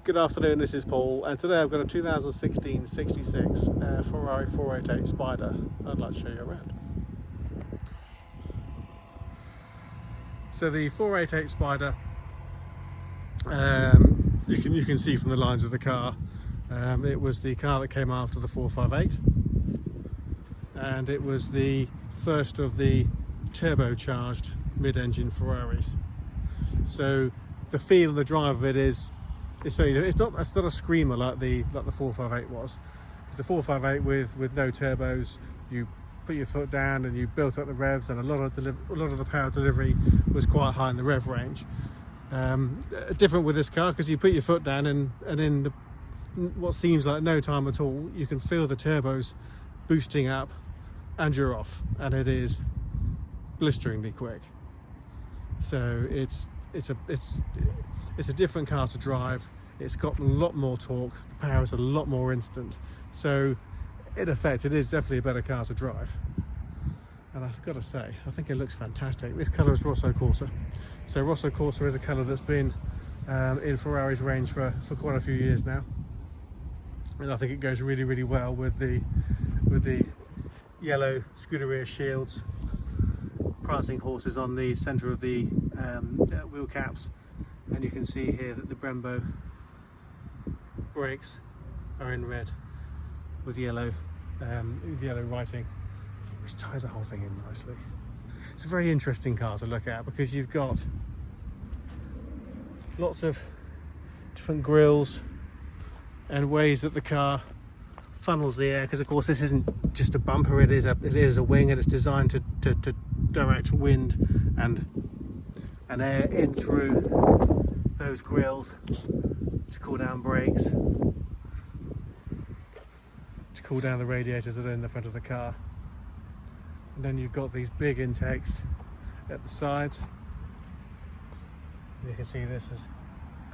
Good afternoon, this is Paul, and today I've got a 2016 66 Ferrari 488 Spider I'd like to show you around. So the 488 Spider, you can see from the lines of the car, it was the car that came after the 458, and it was the first of the turbocharged mid-engine Ferraris. So the feel and the drive of it is it's not a screamer like the 458 was, because the 458 with no turbos, you put your foot down and you built up the revs, and a lot of the power delivery was quite high in the rev range. Different with this car, because you put your foot down and in what seems like no time at all, you can feel the turbos boosting up and you're off, and it is blisteringly quick. So it's a different car to drive. It's got a lot more torque, the power is a lot more instant, so in effect it is definitely a better car to drive. And I've got to say, I think it looks fantastic. This colour is Rosso Corsa. So Rosso Corsa is a colour that's been in Ferrari's range for quite a few years now, and I think it goes really, really well with the yellow Scuderia shields, prancing horses on the centre of the wheel caps, and you can see here that the Brembo brakes are in red with yellow writing, which ties the whole thing in nicely. It's a very interesting car to look at, because you've got lots of different grills and ways that the car funnels the air, because of course this isn't just a bumper, it is a wing, and it's designed to direct wind and air in through those grills to cool down brakes, to cool down the radiators that are in the front of the car. And then you've got these big intakes at the sides. You can see this has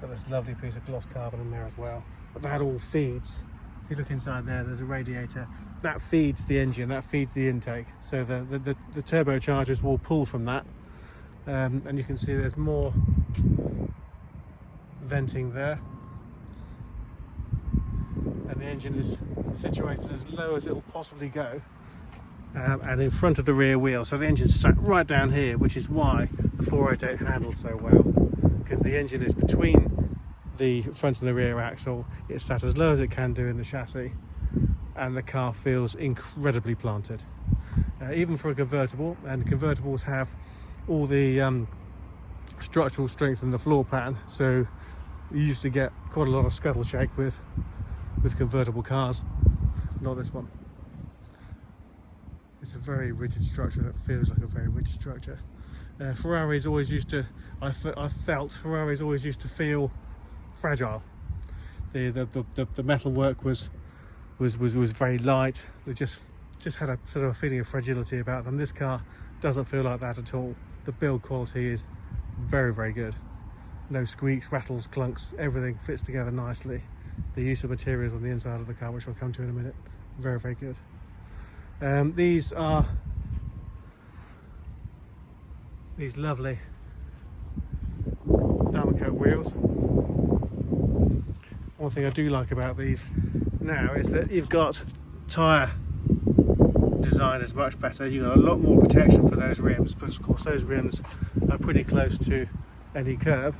got this lovely piece of gloss carbon in there as well, but that all feeds. If you look inside there, there's a radiator that feeds the engine, that feeds the intake, so the turbochargers will pull from that, and you can see there's more venting there, and the engine is situated as low as it will possibly go, and in front of the rear wheel, so the engine's sat right down here, which is why the 488 handles so well, because the engine is between the front and the rear axle. It's sat as low as it can do in the chassis, and the car feels incredibly planted, even for a convertible. And convertibles have all the structural strength in the floor pan, so you used to get quite a lot of scuttle shake with convertible cars. Not this one. It's a very rigid structure, and it feels like a very rigid structure. Ferrari's always used to, I felt Ferrari's always used to feel fragile. The metalwork was very light. They just had a sort of a feeling of fragility about them. This car doesn't feel like that at all. The build quality is very, very good. No squeaks, rattles, clunks, everything fits together nicely. The use of materials on the inside of the car, which I'll come to in a minute, very, very good. These are these lovely diamond coat wheels. One thing I do like about these now is that you've got tyre design is much better. You've got a lot more protection for those rims, but of course those rims are pretty close to any curb,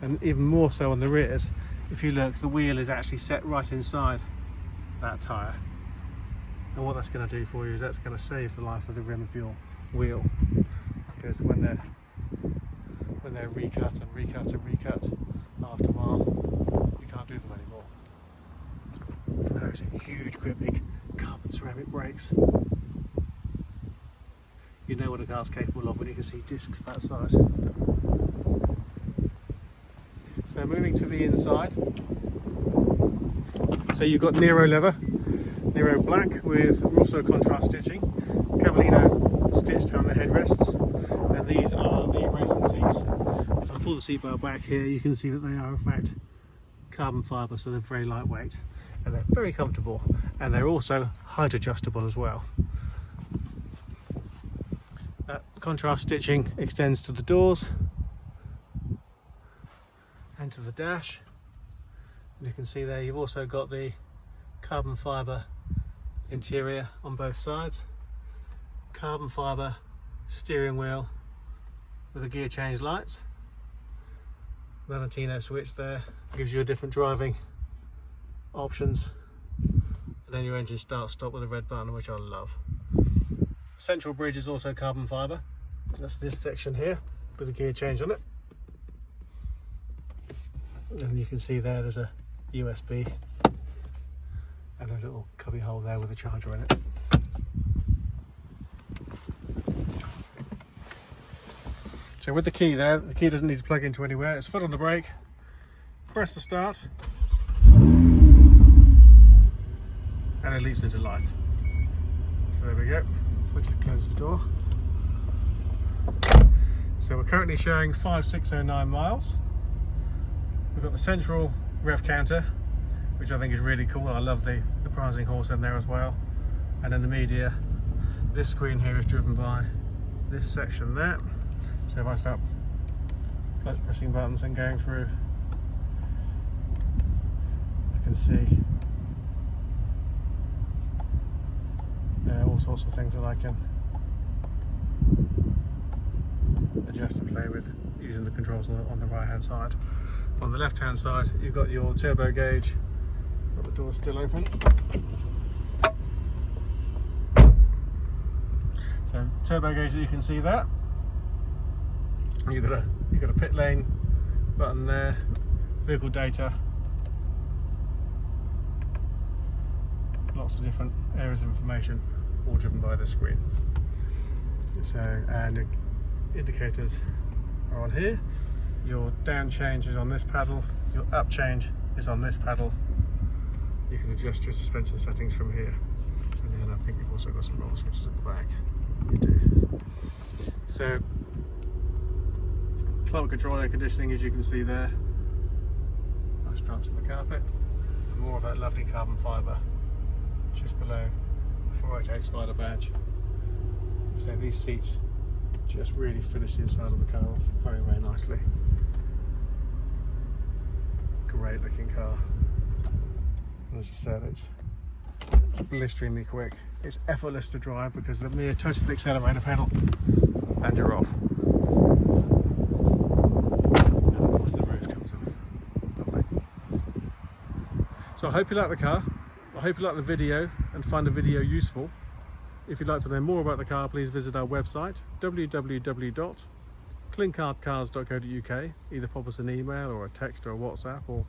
and even more so on the rears. If you look, the wheel is actually set right inside that tyre, and what that's going to do for you is that's going to save the life of the rim of your wheel, because when they're recut and recut and recut after a while, you can't do them anymore. Those are huge gripping carbon ceramic brakes. You know what a car's capable of when you can see discs that size. So moving to the inside, so you've got Nero leather, Nero black with Rosso contrast stitching, Cavallino stitched on the headrests, and these are the racing seats. If I pull the seat bar back here, you can see that they are in fact carbon fibre, so they're very lightweight and they're very comfortable, and they're also height adjustable as well. That contrast stitching extends to the doors and to the dash, And you can see there you've also got the carbon fibre interior on both sides, carbon fibre steering wheel with the gear change lights, Valentino switch there, gives you a different driving options, and then your engine start stop with a red button, which I love. Central bridge is also carbon fibre. That's this section here with the gear change on it, and you can see there's a USB and a little cubby hole there with a charger in it. So with the key there, the key doesn't need to plug into anywhere. It's foot on the brake, press the start, and it leaps into life. So there we go. We'll just close the door. So we're currently showing 5609 miles. We've got the central rev counter, which I think is really cool. I love the pricing horse in there as well. And then the media. This screen here is driven by this section there. So if I start pressing buttons and going through, I can see all sorts of things that I can adjust and play with using the controls on the right hand side. On the left hand side you've got your turbo gauge. Got the door still open. So turbo gauge that you can see there. You've got a pit lane button there, vehicle data, lots of different areas of information, all driven by the screen. So, and the indicators are on here. Your down change is on this paddle, your up change is on this paddle. You can adjust your suspension settings from here. And then I think you've also got some roll switches at the back. You do. So, climate control, air conditioning, as you can see there. Nice stripes on the carpet. And more of that lovely carbon fibre just below the 488 Spider badge. So these seats just really finish the inside of the car off very, very nicely. Great looking car. And as I said, it's blisteringly quick. It's effortless to drive because the mere touch of the accelerator pedal and you're off. And of course the roof comes off. Lovely. So I hope you like the car. I hope you like the video and find the video useful. If you'd like to know more about the car, please visit our website www.clincardcars.co.uk. Either pop us an email or a text or a WhatsApp, or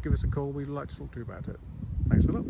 give us a call. We'd like to talk to you about it. Thanks a lot.